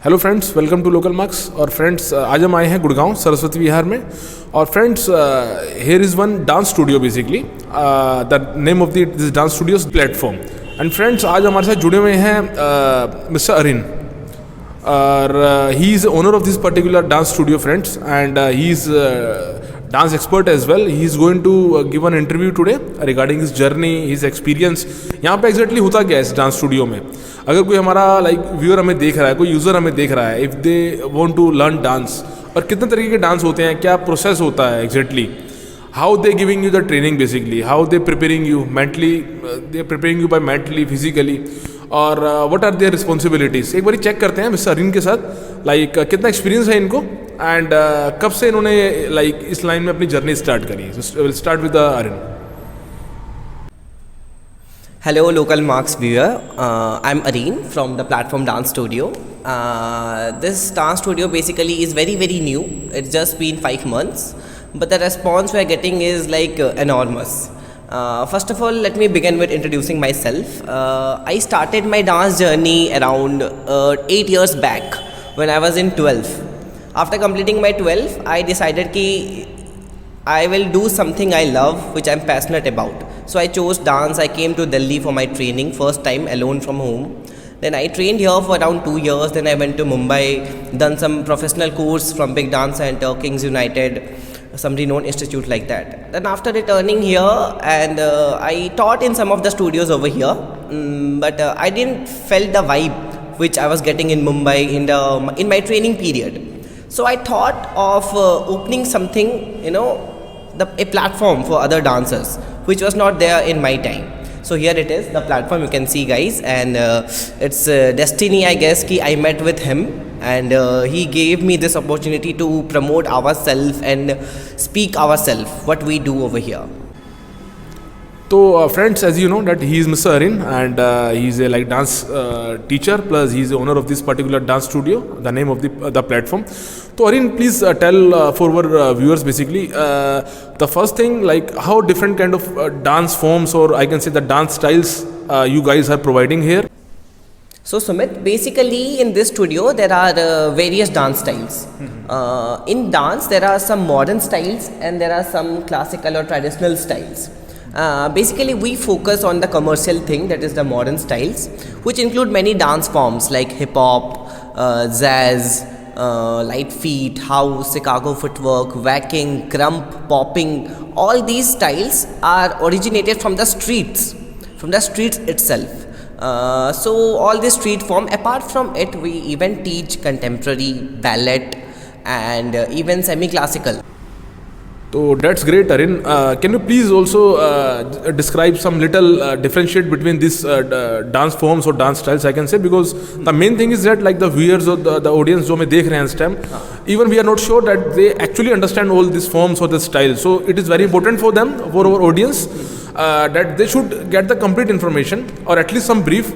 Hello friends, welcome to local marks. और friends, आज हम आए हैं गुड़गांव सरस्वती विहार में। और friends, here is one dance studio basically. The name of this dance studio platform. And friends, आज हमारे साथ जुड़े हुए हैं मिस्टर अरिन, और he is owner of this particular dance studio friends, and he is dance expert as well. He is going to give an interview today regarding his journey, his experience. यहाँ पे exactly होता क्या है इस dance studio में? अगर कोई हमारा व्यूअर हमें देख रहा है, कोई यूज़र हमें देख रहा है, if they want to learn dance, और कितने तरीके के डांस होते हैं, क्या प्रोसेस होता है exactly, how they giving you the training basically, how they preparing you mentally, they preparing you by mentally physically, और व्हाट आर देयर रिस्पॉन्सिबिलिटीज़, एक बार चेक करते हैं मिस्टर अरिन के साथ। कितना एक्सपीरियंस है इनको, एंड कब से इन्होंने इस लाइन में अपनी जर्नी स्टार्ट करी। Will start with अरिन। Hello, local marks viewer. I'm Areen from the platform Dance Studio. This dance studio basically is very new. It's just been 5 months, but the response we're getting is enormous. First of all, let me begin with introducing myself. I started my dance journey around 8 years back when I was in 12th. After completing my 12th, I decided कि I will do something I love, which I'm passionate about. So I chose dance. I came to Delhi for my training, first time alone from home. Then I trained here for around 2 years. Then I went to Mumbai, done some professional course from Big Dance Center, Kings United, some renowned institute like that. Then after returning here, and I taught in some of the studios over here, but I didn't felt the vibe which I was getting in Mumbai in my training period. So I thought of opening something, a platform for other dancers, which was not there in my time. So here it is, the platform you can see, guys, and it's destiny, I guess, कि I met with him, and he gave me this opportunity to promote ourselves and speak ourselves, what we do over here. तो friends, as you know that he is mister Arin, and he is a dance teacher plus he is owner of this particular dance studio, the name of the platform. तो Arin, please tell for our viewers basically the first thing, how different kind of dance forms, और I can say the dance styles you guys are providing here. So Sumit, basically in this studio there are various dance styles. In dance there are some modern styles and there are some classical or traditional styles. Basically we focus on the commercial thing, that is the modern styles, which include many dance forms like hip hop, jazz, light feet, house, Chicago footwork, whacking, crump, popping. All these styles are originated from the streets itself. So all this street form, apart from it we even teach contemporary, ballet, and even semi-classical. So that's great, Arin. Can you please also describe some little differentiate between these dance forms or dance styles, I can say, because the main thing is that the viewers or the audience जो हमें देख रहे हैं इस time, even we are not sure that they actually understand all these forms or the styles. So it is very important for them, for our audience, that they should get the complete information, or at least some brief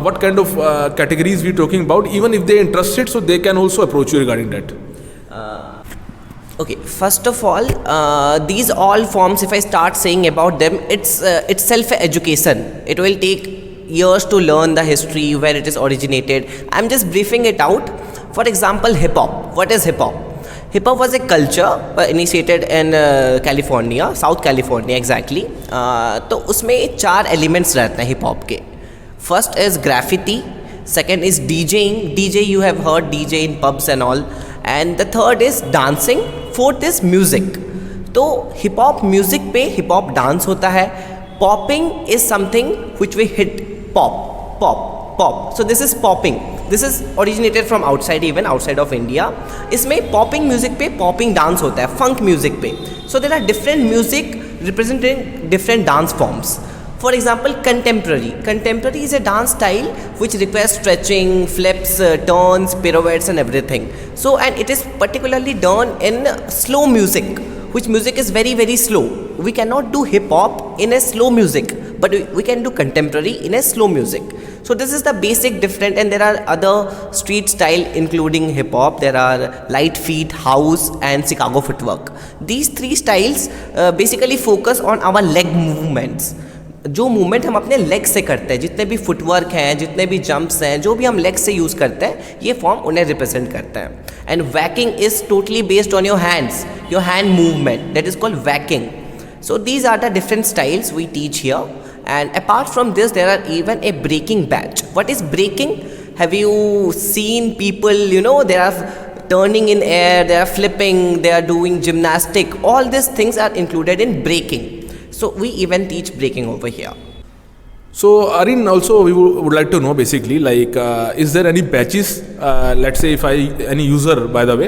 what kind of categories we are talking about, even if they are interested, so they can also approach you regarding that. Okay, first of all, these all forms, if I start saying about them, it's itself education. It will take years to learn the history, where it is originated. I'm just briefing it out. For example, hip hop. What is hip hop? Hip hop was a culture initiated in California, South California exactly. तो उसमें 4 elements रहते हैं hip hop के. First is graffiti, second is DJing. DJ, you have heard DJ in pubs and all. And the third is dancing, fourth is music. तो hip hop music पे hip hop dance होता है. Popping is something which we hit, pop, pop, pop. So this is popping. This is originated from outside, even outside of India. इसमें popping music पे popping dance होता है, funk music पे. So there are different music representing different dance forms. For example, contemporary. Contemporary is a dance style which requires stretching, flips, turns, pirouettes and everything. So, and it is particularly done in slow music, which music is very slow. We cannot do hip hop in a slow music, but we can do contemporary in a slow music. So this is the basic difference, and there are other street style including hip hop. There are light feet, house and Chicago footwork. These 3 styles basically focus on our leg movements. जो movement हम अपने leg से करते हैं, जितने भी footwork हैं, जितने भी जंप्स हैं, जो भी हम लेग से यूज़ करते हैं, ये फॉर्म उन्हें रिप्रेजेंट करता है. And waacking is totally based on your hands, your hand movement, that is called waacking. So these are the different styles we teach here, and apart from this there are even a breaking batch. What is breaking? Have you seen people, they are turning in air, they are flipping, they are doing gymnastic, all these things are included in breaking. So we even teach breaking over here. So Arin, also we would like to know basically, like is there any batches, let's say if any user, by the way,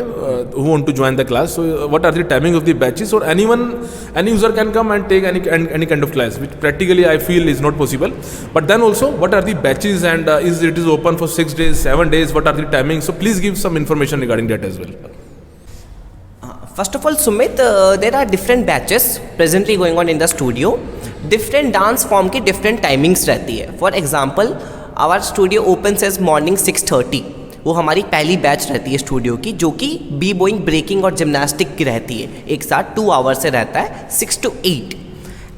who want to join the class, so what are the timing of the batches, or any user can come and take any kind of class, which practically I feel is not possible. But then also, what are the batches, and is it is open for 6 days, 7 days, what are the timings? So please give some information regarding that as well. First of all, Sumit, there are different batches presently going on in the studio. Different dance form की different timings रहती है. For example, our studio opens as morning 6:30. वो हमारी पहली batch रहती है studio की, जो कि बी बोइंग, ब्रेकिंग और जिमनास्टिक की रहती है. एक साथ 2 आवर्स से रहता है, 6 to 8.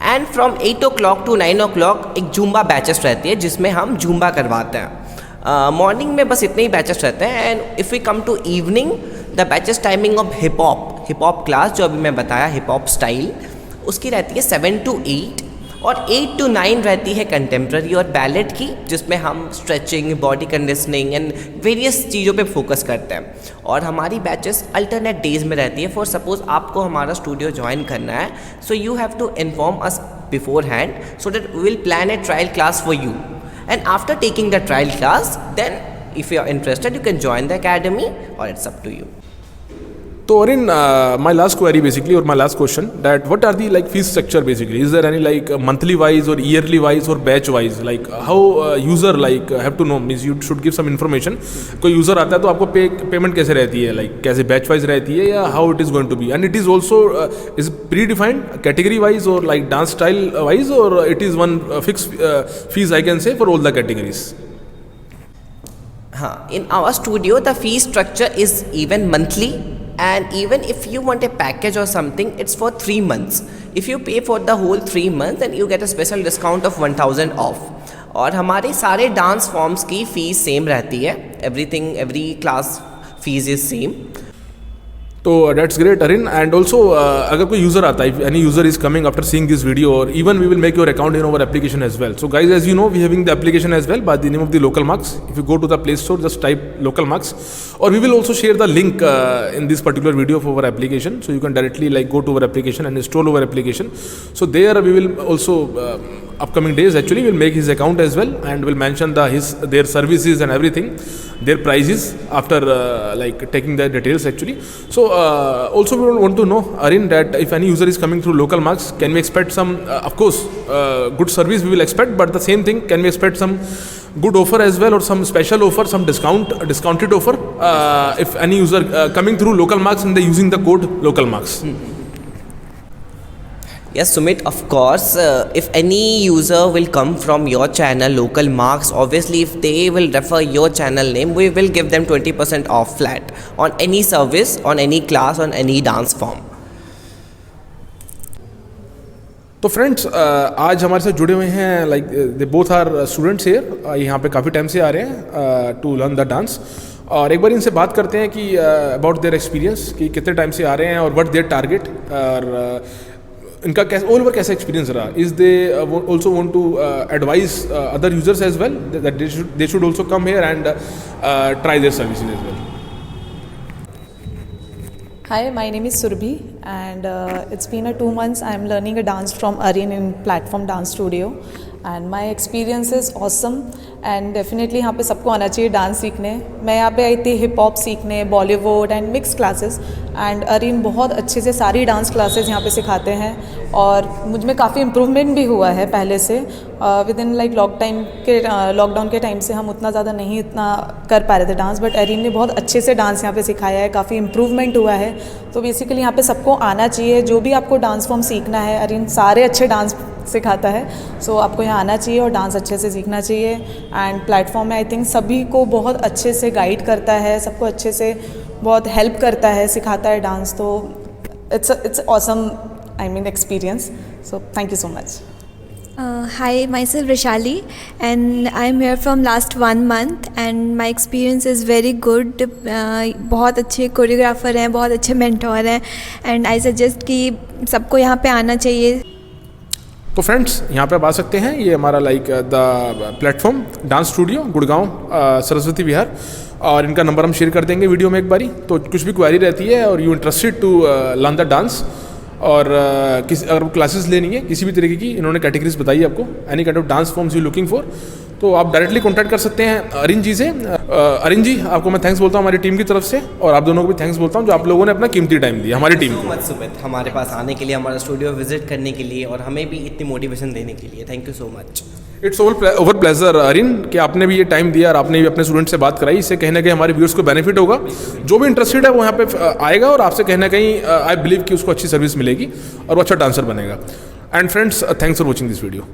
And from 8 o'clock to 9 o'clock एक जूम्बा बैचेस रहती है, जिसमें हम जूम्बा करवाते हैं. मॉर्निंग में बस इतने ही बैचेस रहते हैं. And if we come to evening, the batches timing of hip hop class, जो अभी मैं बताया हिप हॉप स्टाइल, उसकी रहती है 7 to 8. और 8 to 9 रहती है कंटेम्प्रेरी और बैलेट की, जिसमें हम stretching, body conditioning and various चीज़ों पे फोकस करते हैं. और हमारी बैचेस अल्टरनेट डेज में रहती है. फॉर सपोज आपको हमारा स्टूडियो ज्वाइन करना है, so you have to inform us beforehand, so that we will plan a trial class for you. And after taking the trial class, then if you are interested, you can join the academy, or it's up to you. So Arin, my last query basically, or my last question, that what are the fee structure basically? Is there any monthly wise or yearly wise or batch wise? How user have to know, means you should give some information. कोई user आता है तो आपको payment कैसे रहती है, कैसे batch wise रहती है, या how it is going to be? And it is also is predefined category wise or dance style wise, or it is one fixed fees I can say for all the categories? In our studio, the fee structure is even monthly, and even if you want a package or something, it's for 3 months. If you pay for the whole 3 months, then you get a special discount of 1000 off. और हमारे सारे dance forms की fees same रहती है. Every class fees is same. तो that's great, Arin. And also अगर कोई user आता है, if any user is coming after seeing this video, or even we will make your account in our application as well. So guys, as you know, we having the application as well by the name of the Local Marks. If you go to the Play Store, just type Local Marks, or we will also share the link in this particular video for our application, so you can directly go to our application and install our application. So there we will also upcoming days actually will make his account as well, and will mention their services and everything, their prices after taking the details actually. So also we want to know, Arin, that if any user is coming through Local Marks, can we expect some of course good service we will expect, but the same thing, can we expect some good offer as well, or some special offer, some discounted offer if any user coming through Local Marks and they using the code Local Marks? Yes, Sumit, of course. If any user will come from your channel, Local Marks, obviously if they will refer your channel name, we will give them 20% off flat on any service, on any class, on any dance form. तो friends आज हमारे साथ जुड़े हुए हैं they both are students here, यहाँ पे काफ़ी टाइम से आ रहे हैं टू लर्न द डांस. और एक बार इनसे बात करते हैं कि अबाउट देयर एक्सपीरियंस, कि कितने टाइम से आ रहे हैं और व्हाट देयर टारगेट, और इनका ऑल ओवर कैसा एक्सपीरियंस रहा. Is they also want to advise other users as well that they should also come here and try their services as well. Hi, my name is Surbhi, and it's been 2 months I am learning a dance from Arin in Platform Dance Studio, and my experience is awesome. And definitely यहाँ पे सबको आना चाहिए dance सीखने. मैं यहाँ पे आई थी हिप हॉप सीखने, Bollywood and mix classes, and Areen बहुत अच्छे से सारी डांस क्लासेस यहाँ पे सिखाते हैं, और मुझ में काफ़ी इम्प्रूवमेंट भी हुआ है पहले से. विद इन लॉकडाउन के टाइम से हम उतना ज़्यादा नहीं कर पा रहे थे डांस, बट अरीन ने बहुत अच्छे से डांस यहाँ पे सिखाया है, काफ़ी इम्प्रूवमेंट हुआ है. तो बेसिकली यहाँ पे सबको आना चाहिए, जो भी आपको डांस फॉर्म सीखना है, अरीन सारे अच्छे डांस सिखाता है. सो आपको यहाँ आना चाहिए और डांस अच्छे से सीखना चाहिए. एंड प्लेटफॉर्म में आई थिंक सभी को बहुत अच्छे से गाइड करता है, सबको अच्छे से बहुत हेल्प करता है, सिखाता है डांस. तो it's awesome experience. So thank you so much. Hi, myself Rishali, and I'm here from last 1 month, and my experience is very good. बहुत अच्छे कोरियोग्राफर हैं, बहुत अच्छे मेंटोर हैं, and I suggest कि सबको यहाँ पे आना चाहिए. तो फ्रेंड्स यहाँ पे आप आ सकते हैं. ये हमारा like the platform dance studio Gurgaon Saraswati Vihar, और इनका नंबर हम शेयर कर देंगे वीडियो में एक बारी. तो कुछ भी क्वेरी रहती है और you interested to learn the dance, और किसी अगर क्लासेस लेनी है किसी भी तरीके की, इन्होंने कैटेगरीज बताई आपको, any kind of dance forms you looking for, तो आप डायरेक्टली कॉन्टैक्ट कर सकते हैं अरिन जी से. अरिन जी, आपको मैं थैंक्स बोलता हूँ हमारी टीम की तरफ से, और आप दोनों को भी थैंक्स बोलता हूँ जो आप लोगों ने अपना कीमती टाइम दिया हमारी टीम को. मच सुमित, हमारे पास आने के लिए, हमारा स्टूडियो विजिट करने के लिए, और हमें भी इतनी मोटिवेशन देने के लिए. Thank you so much. It's over pleasure Arin कि आपने भी ये टाइम दिया और आपने भी अपने स्टूडेंट से बात कराई. इससे कहीं ना कहीं हमारे व्यूअर्स को बेनिफिट होगा. जो भी इंटरेस्टेड है वो यहाँ पे आएगा और आपसे कहीं ना कहीं आई बिलीव कि उसको अच्छी सर्विस मिलेगी और वो अच्छा डांसर बनेगा. And friends, thanks for watching this video.